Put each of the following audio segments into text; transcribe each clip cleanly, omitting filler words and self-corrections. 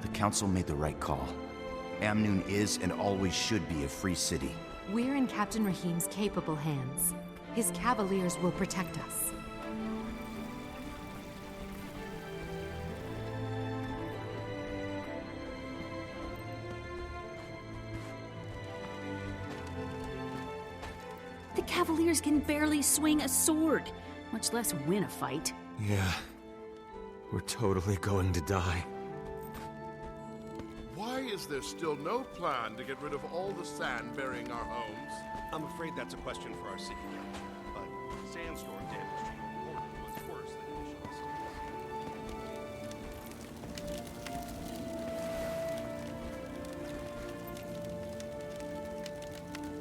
The Council made the right call. Amnoon is and always should be a free city. We're in Captain Rahim's capable hands. His Cavaliers will protect us. The Cavaliers can barely swing a sword, much less win a fight. Yeah. We're totally going to die. Why is there still no plan to get rid of all the sand burying our homes? I'm afraid that's a question for our city council. But sandstorm damage to your ward was worse than initial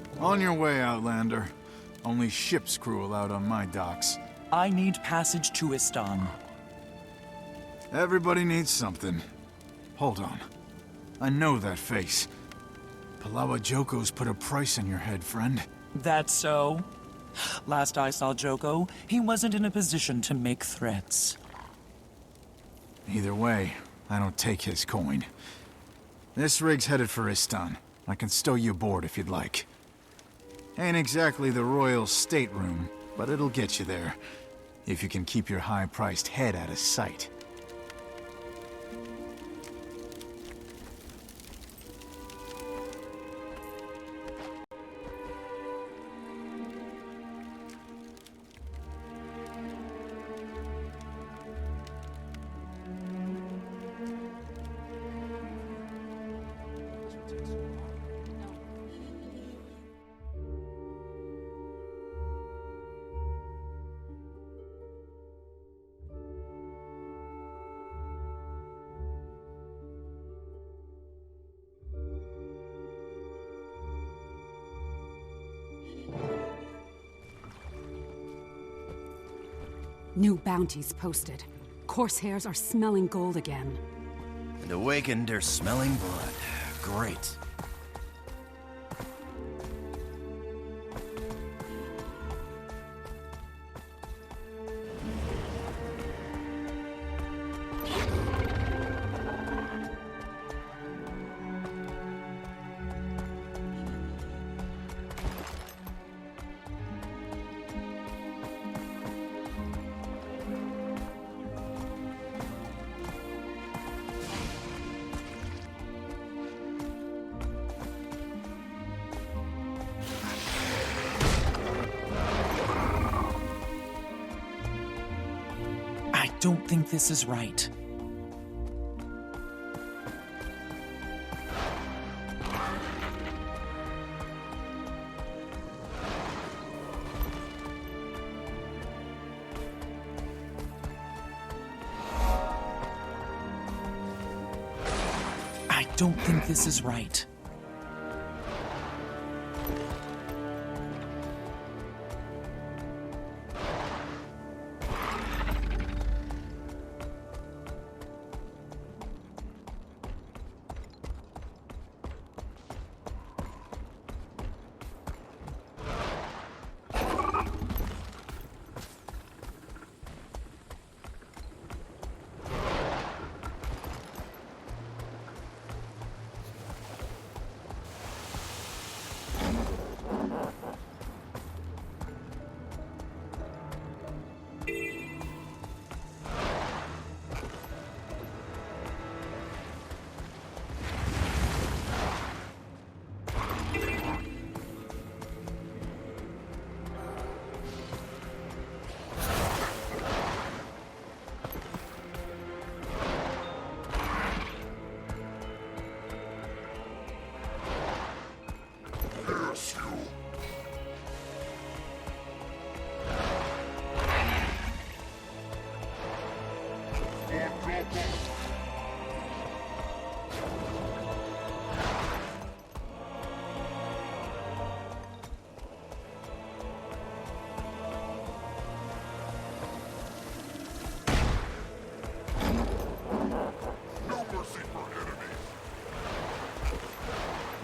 estimates. On your way, Outlander. Only ship's crew allowed on my docks. I need passage to Istan. Everybody needs something. Hold on. I know that face. Palawa Joko's put a price on your head, friend. That's so? Last I saw Joko, he wasn't in a position to make threats. Either way, I don't take his coin. This rig's headed for Istan. I can stow you aboard if you'd like. Ain't exactly the royal stateroom, but it'll get you there. If you can keep your high-priced head out of sight. New bounties posted. Corsairs are smelling gold again. And awakened are smelling blood. Great. I don't think this is right. I don't think this is right.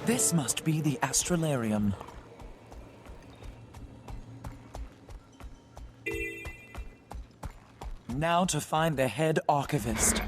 This must be the Astralarium. Now to find the head archivist.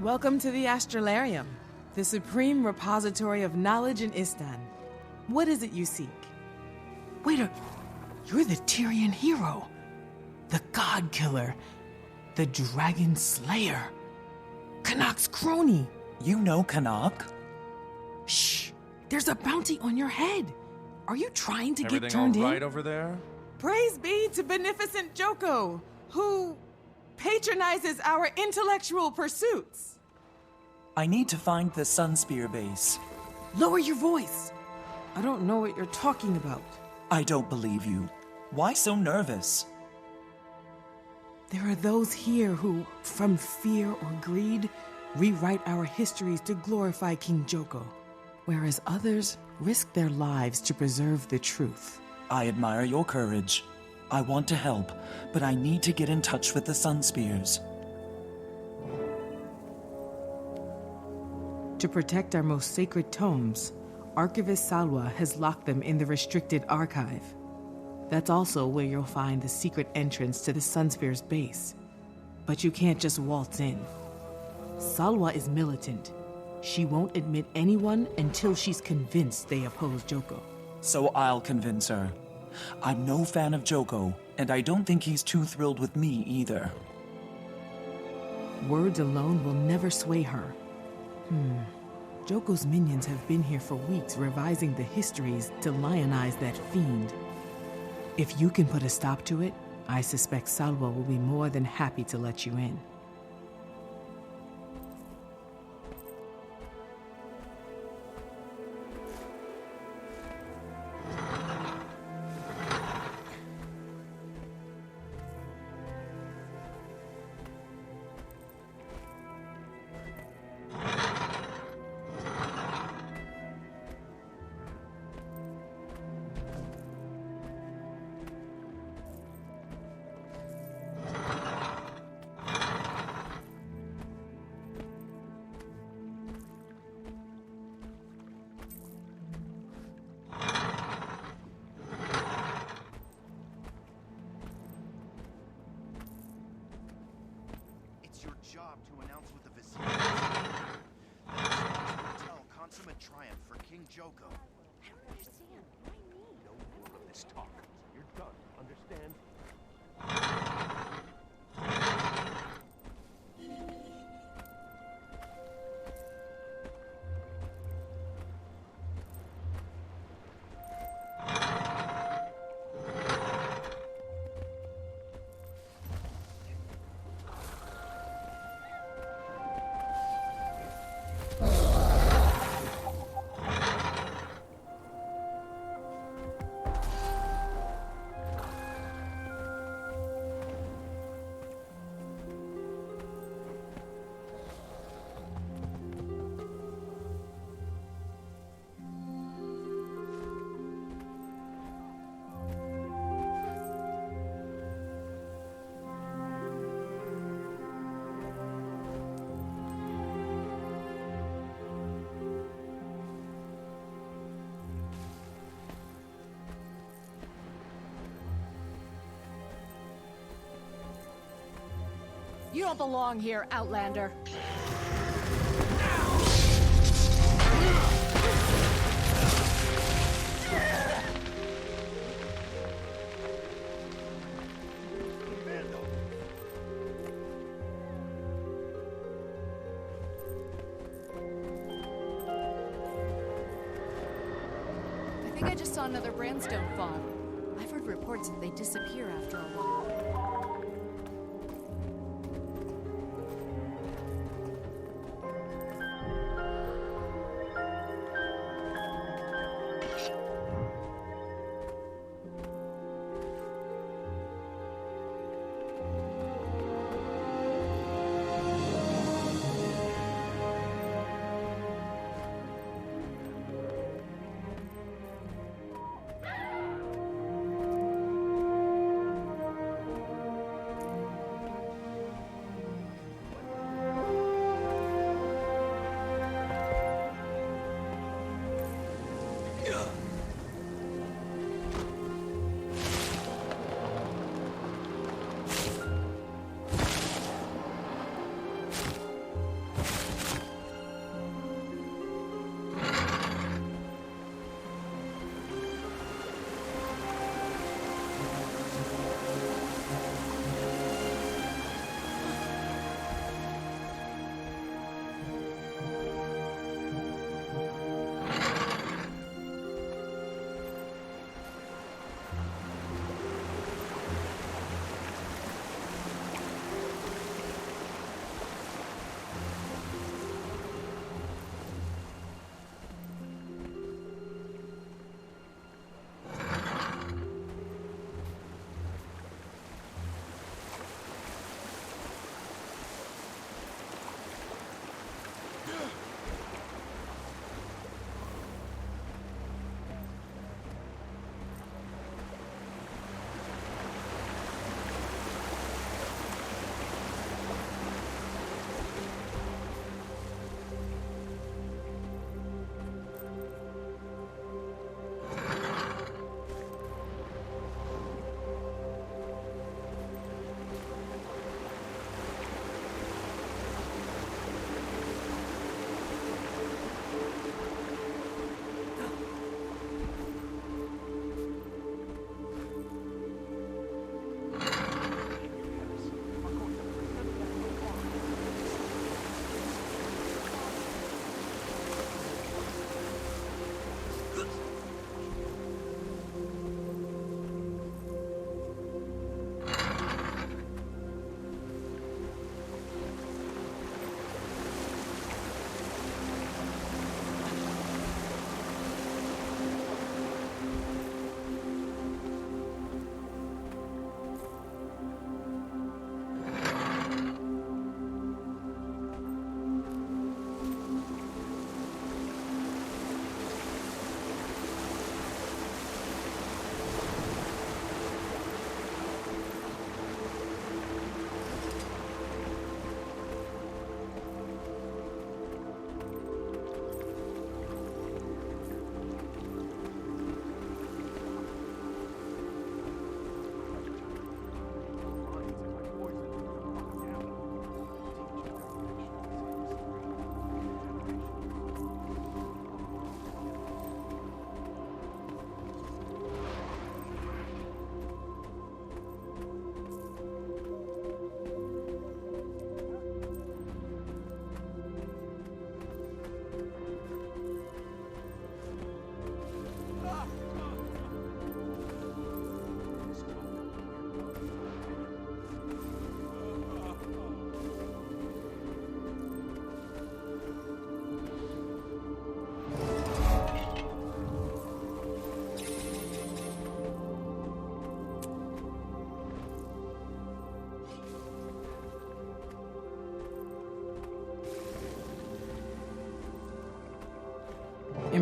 Welcome to the Astralarium, the supreme repository of knowledge in Istan. What is it you seek? You're the Tyrian hero, the God Killer, the Dragon Slayer, Kanak's crony. You know Kanak? Shh! There's a bounty on your head. Are you trying to get Everything turned all right in? over there? Praise be to beneficent Joko, who patronizes our intellectual pursuits. I need to find the Sunspear base. Lower your voice. I don't know what you're talking about. I don't believe you. Why so nervous? There are those here who, from fear or greed, rewrite our histories to glorify King Joko, whereas others risk their lives to preserve the truth. I admire your courage. I want to help, but I need to get in touch with the Sunspears. To protect our most sacred tomes, Archivist Salwa has locked them in the restricted archive. That's also where you'll find the secret entrance to the Sunspear's base. But you can't just waltz in. Salwa is militant. She won't admit anyone until she's convinced they oppose Joko. So I'll convince her. I'm no fan of Joko, and I don't think he's too thrilled with me either. Words alone will never sway her. Joko's minions have been here for weeks revising the histories to lionize that fiend. If you can put a stop to it, I suspect Salwa will be more than happy to let you in. It's your job to announce what the vizier is. Tell consummate triumph for King Joko. I don't understand. Why me? No more of this talk. You're done, understand? You don't belong here, Outlander. I think I just saw another Brandstone fog. I've heard reports that they disappear after a while.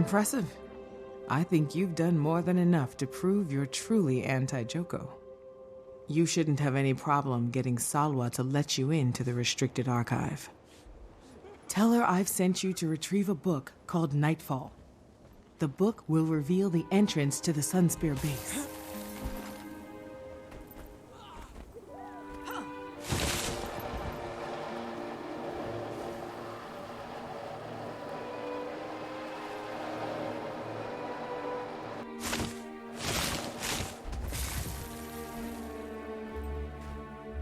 Impressive. I think you've done more than enough to prove you're truly anti-Joko. You shouldn't have any problem getting Salwa to let you into the restricted archive. Tell her I've sent you to retrieve a book called Nightfall. The book will reveal the entrance to the Sunspear base.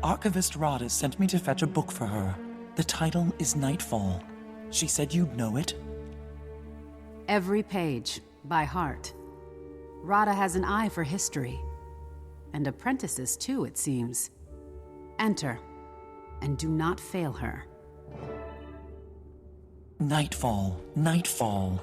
Archivist Rada sent me to fetch a book for her. The title is Nightfall. She said you'd know it. Every page, by heart. Rada has an eye for history. And apprentices, too, it seems. Enter, and do not fail her. Nightfall, Nightfall.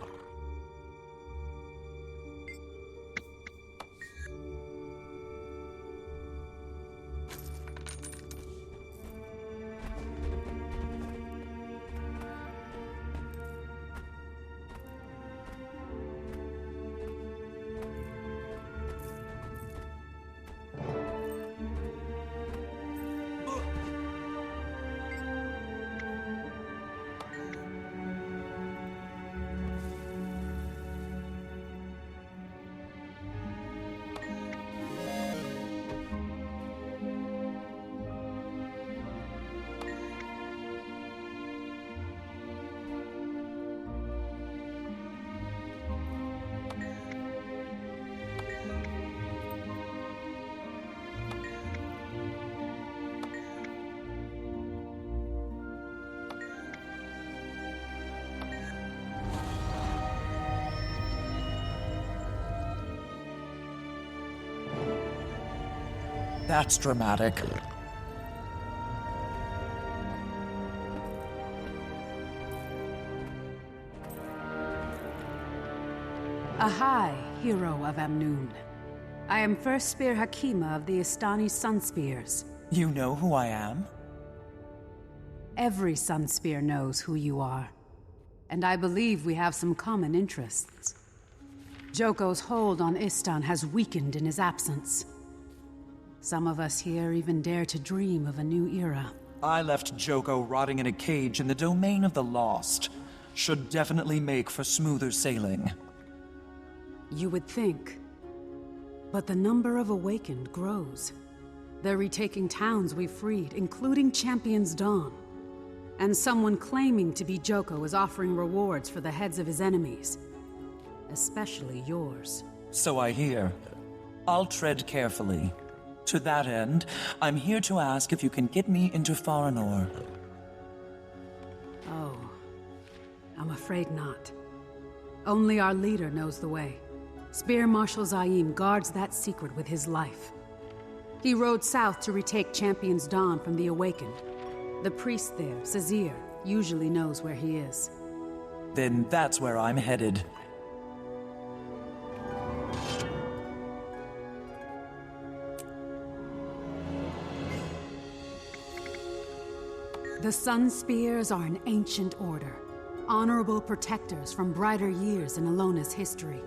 That's dramatic. Ahai, hero of Amnoon. I am First Spear Hakima of the Istani Sunspears. You know who I am? Every Sunspear knows who you are. And I believe we have some common interests. Joko's hold on Istan has weakened in his absence. Some of us here even dare to dream of a new era. I left Joko rotting in a cage in the domain of the lost. Should definitely make for smoother sailing. You would think. But the number of awakened grows. They're retaking towns we freed, including Champion's Dawn. And someone claiming to be Joko is offering rewards for the heads of his enemies. Especially yours. So I hear. I'll tread carefully. To that end, I'm here to ask if you can get me into Faranor. Oh, I'm afraid not. Only our leader knows the way. Spear Marshal Zaim guards that secret with his life. He rode south to retake Champion's Dawn from the Awakened. The priest there, Sazir, usually knows where he is. Then that's where I'm headed. The Sunspears are an ancient order, honorable protectors from brighter years in Alona's history.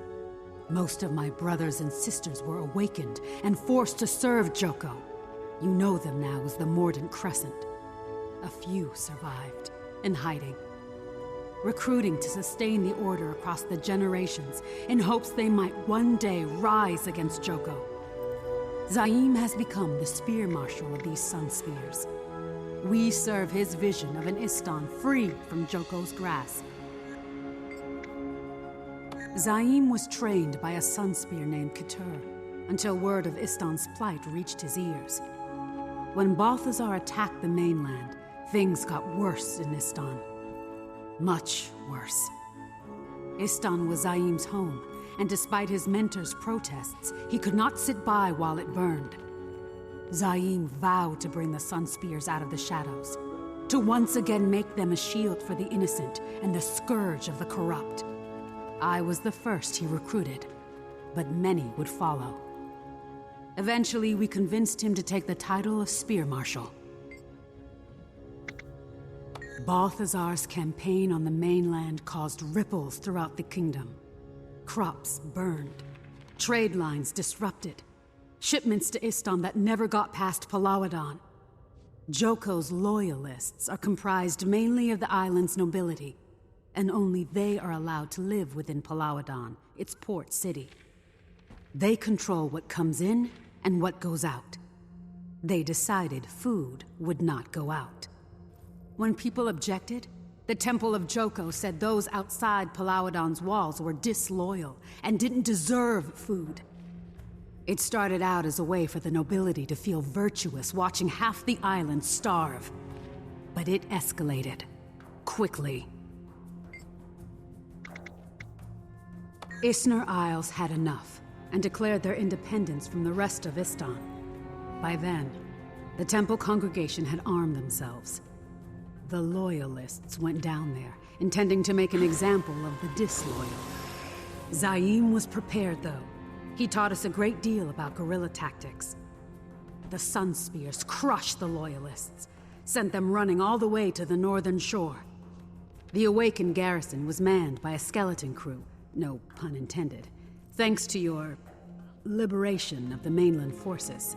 Most of my brothers and sisters were awakened and forced to serve Joko. You know them now as the Mordant Crescent. A few survived, in hiding. Recruiting to sustain the order across the generations in hopes they might one day rise against Joko. Zaim has become the Spear Marshal of these Sunspears. We serve his vision of an Istan free from Joko's grasp. Zaim was trained by a Sunspear named Ketur, until word of Istan's plight reached his ears. When Balthazar attacked the mainland, things got worse in Istan. Much worse. Istan was Zaim's home, and despite his mentor's protests, he could not sit by while it burned. Zaim vowed to bring the Sunspears out of the shadows, to once again make them a shield for the innocent and the scourge of the corrupt. I was the first he recruited, but many would follow. Eventually, we convinced him to take the title of Spear Marshal. Balthazar's campaign on the mainland caused ripples throughout the kingdom. Crops burned. Trade lines disrupted. Shipments to Istan that never got past Palawadon. Joko's loyalists are comprised mainly of the island's nobility, and only they are allowed to live within Palawadon, its port city. They control what comes in and what goes out. They decided food would not go out. When people objected, the Temple of Joko said those outside Palawadon's walls were disloyal and didn't deserve food. It started out as a way for the nobility to feel virtuous watching half the island starve. But it escalated. Quickly. Isner Isles had enough and declared their independence from the rest of Istan. By then, the temple congregation had armed themselves. The loyalists went down there, intending to make an example of the disloyal. Zaim was prepared, though. He taught us a great deal about guerrilla tactics. The Sun Spears crushed the loyalists, sent them running all the way to the northern shore. The awakened garrison was manned by a skeleton crew, no pun intended, thanks to your liberation of the mainland forces.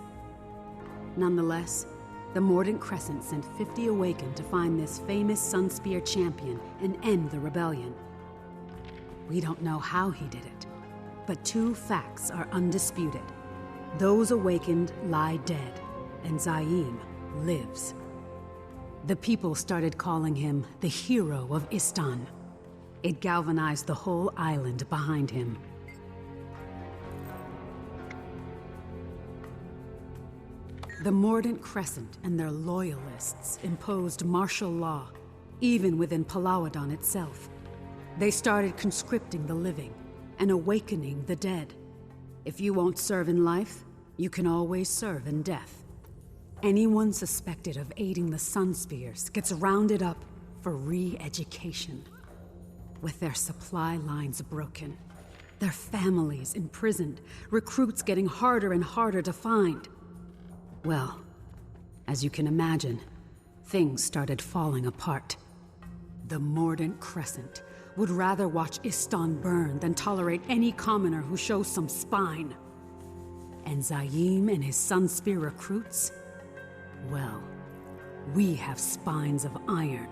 Nonetheless, the Mordant Crescent sent 50 Awakened to find this famous Sunspear champion and end the rebellion. We don't know how he did it, but two facts are undisputed. Those Awakened lie dead, and Zaim lives. The people started calling him the hero of Istan. It galvanized the whole island behind him. The Mordant Crescent and their loyalists imposed martial law, even within Palawadon itself. They started conscripting the living and awakening the dead. If you won't serve in life, you can always serve in death. Anyone suspected of aiding the Sunspears gets rounded up for re-education. With their supply lines broken, their families imprisoned, recruits getting harder and harder to find. Well, as you can imagine, things started falling apart. The Mordant Crescent would rather watch Istan burn than tolerate any commoner who shows some spine. And Zaim and his Sunspear recruits? Well, we have spines of iron.